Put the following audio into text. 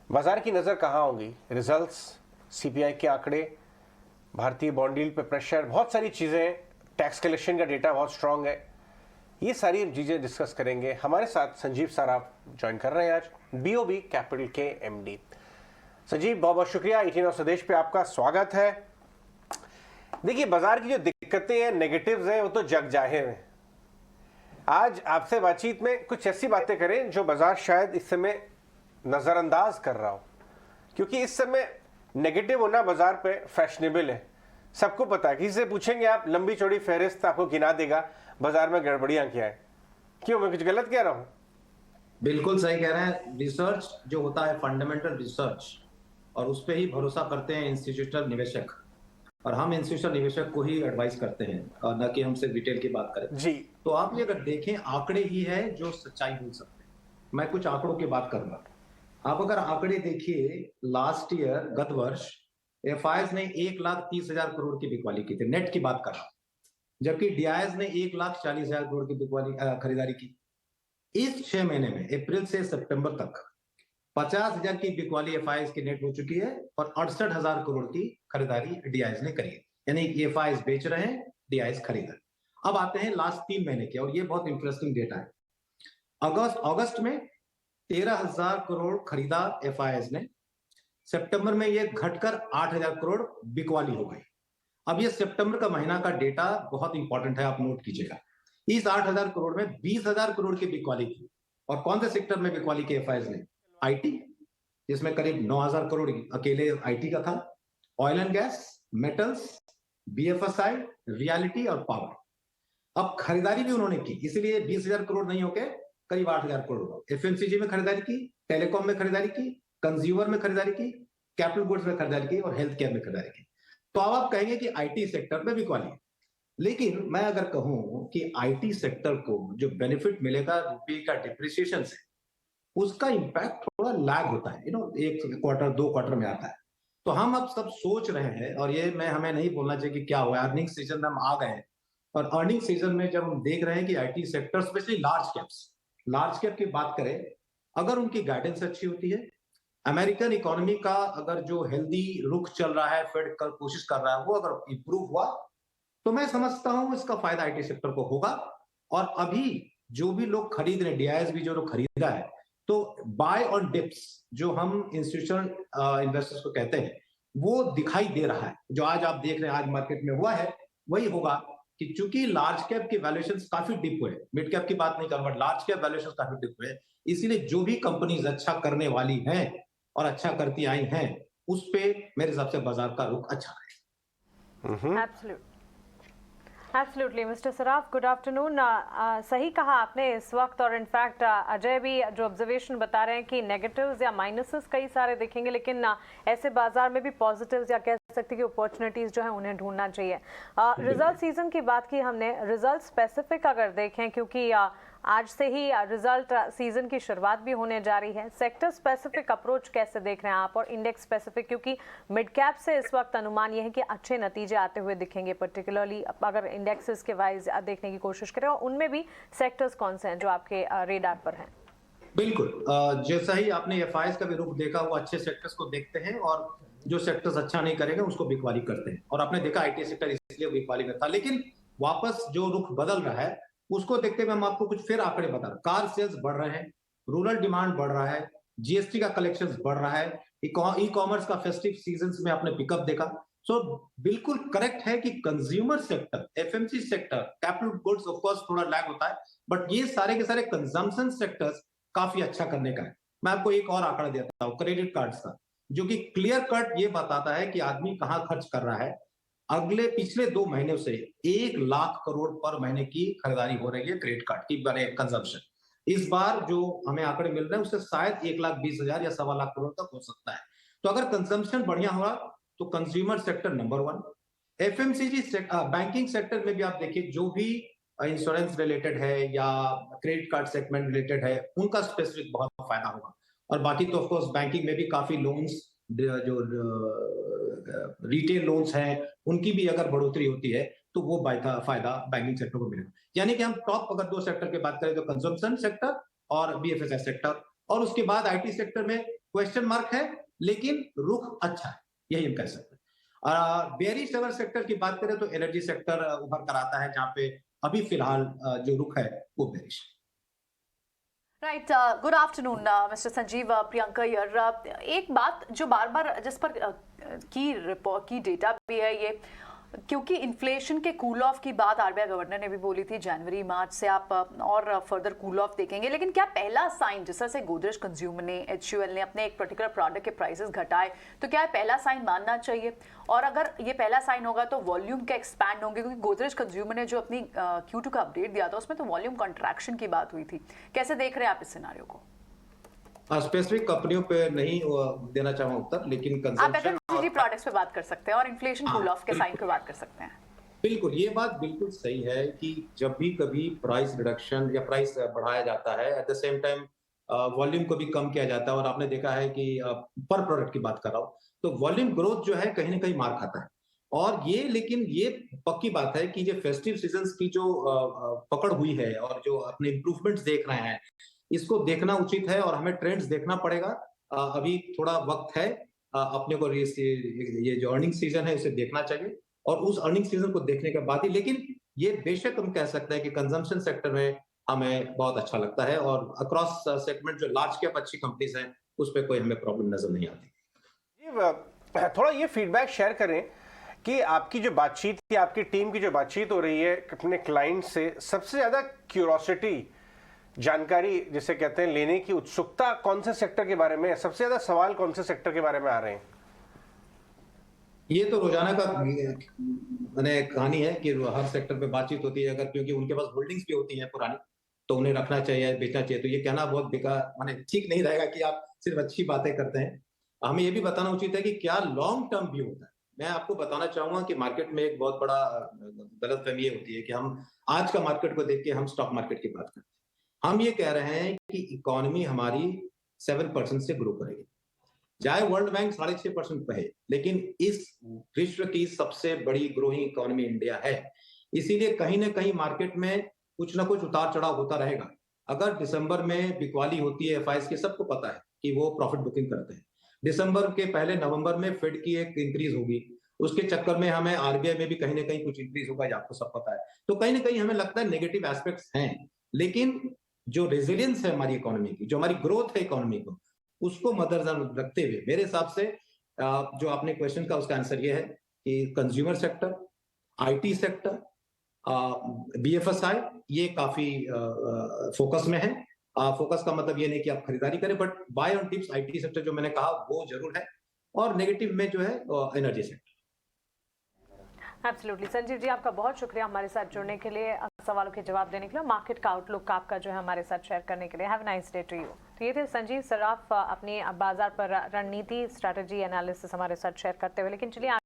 बाजार की नज़र कहाँ होगी? रिजल्ट्स, सीपीआई के आंकड़े, भारतीय बॉन्ड यील्ड पे प्रेशर, बहुत सारी चीज़ें, टैक्स कलेक्शन का डेटा बहुत स्ट्रांग है। ये सारी चीज़ें डिस्कस करेंगे। हमारे साथ संजीव सराफ ज्वाइन कर रहे हैं आज, बीओबी कैपिटल के एमडी। संजीव, बहुत बहुत शुक्रिया। 18 और स्वदेश पे आपका स्वागत है। देखिए, बाजार की जो दिक्कतें हैं, नेगेटिव्स हैं, वो तो जग जाहिर हैं। आज आपसे बातचीत में कुछ ऐसी बातें करें जो बाजार शायद इस समय नज़रअंदाज कर रहा हो, क्योंकि इस समय नेगेटिव होना बाजार पे फैशनेबल है। सबको पता है, किसी से पूछेंगे आप, लंबी चौड़ी फहरिस्त आपको गिना देगा बाजार में गड़बड़ियां क्या है। क्यों, मैं कुछ गलत कह रहा हूं? बिल्कुल सही कह रहे हैं। रिसर्च जो होता है, फंडामेंटल रिसर्च, और उस पर ही भरोसा करते हैं इंस्टीट्यूशनल निवेशक, और हम इंस्टीट्यूशनल निवेशक को ही एडवाइस करते हैं, और न कि हमसे डिटेल की बात करें जी। तो आप ये अगर देखें, आंकड़े ही है जो सच्चाई बोल सकते हैं। मैं कुछ आंकड़ों की बात करूंगा। आप अगर आंकड़े देखिए, लास्ट ईयर, गत वर्ष एफआईएस ने 1,30,000 करोड़ की बिकवाली की थी, नेट की बात कर रहा हूं, जबकि डीआईएस ने 1,40,000 करोड़ की बिकवाली खरीदारी की। इस 6 महीने में, अप्रैल से सितंबर तक, 50,000 की बिकवाली एफआईएस की नेट हो चुकी है और 68,000 करोड़ की खरीदारी डीआईएस ने करी है। यानी एफआईएस बेच रहे हैं, डीआईएस खरीद रहे हैं। अब आते हैं लास्ट 3 महीने के, और ये बहुत इंटरेस्टिंग डेटा है। अगस्त में 13,000 करोड़ खरीदा एफआईएस ने। सितंबर में ये घटकर 8,000 करोड़ बिकवाली हो गई। अब ये सितंबर का महीना का डेटा बहुत इंपॉर्टेंट है, आप नोट कीजिएगा। इस 8,000 करोड़ में 20,000 करोड़ की बिकवाली की। और कौन से सेक्टर में बिकवाली की एफआईएस ने? आईटी, जिसमें करीब 9,000 करोड़ अकेले आईटी का था। Oil and gas, metals, BFSI, reality और पावर। अब खरीदारी भी उन्होंने की, इसलिए 20,000 करोड़ नहीं होके करीब 8,000 करोड़। एफएमसीजी में खरीदारी की, टेलीकॉम में खरीदारी की, कंज्यूमर में खरीदारी की, कैपिटल गुड्स में खरीदारी की और हेल्थ केयर में खरीदारी की। तो अब आप कहेंगे कि आईटी सेक्टर में बिकवाली है, लेकिन मैं अगर कहूं कि आईटी सेक्टर को जो बेनिफिट मिलेगा रुपये का डिप्रिसिएशन से, उसका इंपैक्ट थोड़ा लैग होता है, एक क्वार्टर 2 क्वार्टर में आता है। तो हम अब सब सोच रहे हैं, और ये हमें नहीं बोलना चाहिए कि क्या हुआ, अर्निंग सीजन में हम आ गए हैं, और अर्निंग सीजन में जब हम देख रहे हैं कि IT sector, specially large cap की बात करें, अगर उनकी गाइडेंस अच्छी होती है, अमेरिकन इकोनॉमी का अगर जो हेल्दी रुख चल रहा है, फेड कर कोशिश कर रहा है, वो अगर इंप्रूव हुआ, तो मैं समझता हूं इसका फायदा आईटी सेक्टर को होगा। और अभी जो भी लोग खरीद रहे हैं, डीआईएस भी जो लोग खरीद रहा है, तो बाय ऑन डिप्स, जो हम इंस्टीट्यूशनल इन्वेस्टर्स को कहते हैं, वो दिखाई दे रहा है। जो आज आप देख रहे हैं, आज मार्केट में हुआ है, वही होगा कि चूंकि लार्ज कैप की वैल्यूएशंस काफी डिप हुए, मिड कैप की बात नहीं करूंगा, लार्ज कैप वैल्यूएशंस काफी डिप हुए, इसीलिए जो भी कंपनीज अच्छा करने वाली हैं और अच्छा करती आई हैं, उस पे मेरे हिसाब से बाजार का रुख अच्छा है। Absolutely mister Saraf, good afternoon. सही कहा आपने इस वक्त, और इनफैक्ट अजय भी जो ऑब्जर्वेशन बता रहे हैं कि नेगेटिव्स या माइनसेस कई सारे दिखेंगे, लेकिन ऐसे बाजार में भी पॉजिटिव्स या कह सकते हैं कि अपॉर्चुनिटीज जो है उन्हें ढूंढना चाहिए। रिजल्ट सीजन की बात की हमने, रिजल्ट स्पेसिफिक अगर देखें, क्योंकि आज से ही रिजल्ट सीजन की शुरुआत भी होने जा रही है, सेक्टर स्पेसिफिक अप्रोच कैसे देख रहे हैं आप, और इंडेक्स स्पेसिफिक, क्योंकि मिड कैप से इस वक्त अनुमान यह है कि अच्छे नतीजे आते हुए दिखेंगे, पर्टिकुलरली अगर इंडेक्सेस के वाइज देखने की कोशिश करें, और उनमें भी सेक्टर्स कौन से हैं जो आपके रेडार पर हैं? बिल्कुल, जैसा ही आपने एफआईएस का भी रुख देखा, वो अच्छे सेक्टर्स को देखते हैं, और जो सेक्टर्स अच्छा नहीं करेंगे उसको बिकवाली करते हैं। और आपने देखा आईटी सेक्टर इसलिए बिकवाली में था, लेकिन वापस जो रुख बदल रहा है उसको देखते हुए हम आपको कुछ फिर आंकड़े बता रहे हैं। कार सेल्स बढ़ रहे हैं, रूरल डिमांड बढ़ रहा है, जीएसटी का कलेक्शंस बढ़ रहा है, ई कॉमर्स का फेस्टिव सीजन में आपने पिकअप देखा। सो बिल्कुल करेक्ट है कि consumer sector, FMC sector, capital goods of course थोड़ा लैग होता है, बट ये सारे के सारे कंजम्पशन सेक्टर्स काफी अच्छा करने का है। मैं आपको एक और आंकड़ा देता हूं क्रेडिट कार्ड्स का, जो कि क्लियर कट ये बताता है कि आदमी कहां खर्च कर रहा है। पिछले 2 महीनों से 1 लाख करोड़ पर महीने की खरीदारी हो रही है क्रेडिट कार्ड की, बने कंजम्पशन। इस बार जो हमें आंकड़े मिल रहे हैं उससे शायद 1,20,000 या 1.25 लाख करोड़ तक हो सकता है। तो अगर कंजम्पशन बढ़िया हुआ तो consumer sector number 1। FMCG banking sector में भी आप देखिए, जो भी इंश्योरेंस रिलेटेड है या क्रेडिट कार्ड सेगमेंट रिलेटेड है, उनका स्पेसिफिक बहुत फायदा होगा। और बाकी तो ऑफकोर्स बैंकिंग में भी काफी लोन्स, जो रिटेल लोन्स हैं, उनकी भी अगर बढ़ोतरी होती है तो वो फायदा बैंकिंग सेक्टर को मिलेगा। यानी कि हम टॉप अगर 2 सेक्टर की बात करें तो कंजम्पशन सेक्टर और बीएफएसआई सेक्टर, और उसके बाद आईटी सेक्टर में क्वेश्चन मार्क है, लेकिन रुख अच्छा है, यही हम कह सकते हैं। बेयरिश अगर सेक्टर की बात करें तो एनर्जी सेक्टर उभर कर आता है, जहां पे अभी फिलहाल जो रुख है वो बेयरिश है। Right, good afternoon mister Sanjeev Priyanka यार, एक बात जो बार बार जिस पर की रिपोर्ट की डेटा भी है ये, क्योंकि इन्फ्लेशन के कूल ऑफ की बात आरबीआई गवर्नर ने भी बोली थी, जनवरी मार्च से आप और फर्दर कूल ऑफ देखेंगे, लेकिन क्या पहला साइन जिस तरह से गोदरेज कंज्यूमर ने, एचयूएल ने अपने एक पर्टिकुलर प्रोडक्ट के प्राइसेस घटाए, तो क्या पहला साइन मानना चाहिए? और अगर ये पहला साइन होगा तो वॉल्यूम क्या एक्सपैंड होंगे? क्योंकि गोदरेज कंज्यूमर ने जो अपनी Q2 का अपडेट दिया था उसमें तो वॉल्यूम कॉन्ट्रैक्शन की बात हुई थी। कैसे देख रहे हैं आप इस सिनारियो को? स्पेसिफिक कंपनियों पे नहीं देना चाहूंगा उत्तर, लेकिन आप कंजम्पशन एफएमसीजी प्रोडक्ट्स पे बात कर सकते हैं और इन्फ्लेशन कूल ऑफ के साइन पे बात कर सकते हैं। बिल्कुल, ये बात बिल्कुल सही है कि जब भी कभी प्राइस रिडक्शन या प्राइस बढ़ाया जाता है, at the same time volume को भी कम किया जाता है, और आपने देखा है कि पर प्रोडक्ट की बात कर रहा हूँ, तो वॉल्यूम ग्रोथ जो है कहीं ना कहीं मार खाता है। और ये, लेकिन ये पक्की बात है कि जो फेस्टिव सीजन्स की जो पकड़ हुई है और जो अपने इम्प्रूवमेंट्स देख रहे हैं, इसको देखना उचित है और हमें ट्रेंड्स देखना पड़ेगा। अभी थोड़ा वक्त है, अपने को ये जो अर्निंग सीजन है इसे देखना चाहिए, और उस अर्निंग सीजन को देखने के बाद ही, लेकिन ये बेशक हम कह सकते हैं कि कंजम्पशन सेक्टर में हमें बहुत अच्छा लगता है, और अक्रॉस सेगमेंट जो लार्ज कैप अच्छी कंपनीज हैं उस पर कोई हमें प्रॉब्लम नजर नहीं आती। थोड़ा ये फीडबैक शेयर करें कि आपकी जो बातचीत या आपकी टीम की जो बातचीत हो रही है अपने क्लाइंट से, सबसे ज्यादा क्यूरोसिटी, जानकारी जिसे कहते हैं, लेने की उत्सुकता कौन से सेक्टर के बारे में है? सबसे ज्यादा सवाल कौन से सेक्टर के बारे में आ रहे हैं? ये तो रोजाना का मैंने कहानी है कि हर सेक्टर पे बातचीत होती है, अगर क्योंकि उनके पास होल्डिंग्स भी होती हैं पुरानी, तो उन्हें रखना चाहिए, बेचना चाहिए, तो ये कहना बहुत बेकार, माने ठीक नहीं रहेगा कि आप सिर्फ अच्छी बातें करते हैं। हमें ये भी बताना उचित है कि क्या लॉन्ग टर्म व्यू होता है। मैं आपको बताना चाहूंगा कि मार्केट में एक बहुत बड़ा गलतफहमी ये होती है कि हम आज का मार्केट को देख के हम स्टॉक मार्केट की बात करते हैं। हम ये कह रहे हैं कि इकोनॉमी हमारी 7% से ग्रो करेगी, चाहे वर्ल्ड बैंक 6.5% पे है, लेकिन इस विश्व की सबसे बड़ी ग्रोइंग इकोनॉमी इंडिया है। इसीलिए कहीं ना कहीं मार्केट में कुछ ना कुछ उतार चढ़ाव होता रहेगा। अगर दिसंबर में बिकवाली होती है एफआईएस की, सबको पता है कि वो प्रॉफिट बुकिंग करते हैं। दिसंबर के पहले नवंबर में फेड की एक इंक्रीज होगी, उसके चक्कर में हमें आरबीआई में भी कहीं ना कहीं कुछ इंक्रीज होगा, आपको सब पता है। तो कहीं ना कहीं हमें लगता है नेगेटिव एस्पेक्ट्स हैं, लेकिन जो रेजिलियंस है हमारी इकोनॉमी की, जो हमारी ग्रोथ है इकोनॉमी को, उसको मद्देनजर रखते हुए मेरे हिसाब से जो आपने क्वेश्चन का उसका आंसर ये है कि consumer sector, IT sector, BFSI, ये काफी फोकस में है। फोकस का मतलब ये नहीं कि आप खरीदारी करें, but by on tips IT sector जो मैंने कहा वो जरूर है, और नेगेटिव में जो है energy sector. Absolutely Sanjeev ji, आपका बहुत शुक्रिया हमारे साथ जुड़ने के लिए, सवालों के जवाब देने के लिए, मार्केट का आउटलुक आपका जो है हमारे साथ शेयर करने के लिए। Have a nice day to you. तो ये थे संजीव सराफ अपनी बाजार पर रणनीति, स्ट्रैटेजी एनालिसिस हमारे साथ शेयर करते हुए। लेकिन चलिए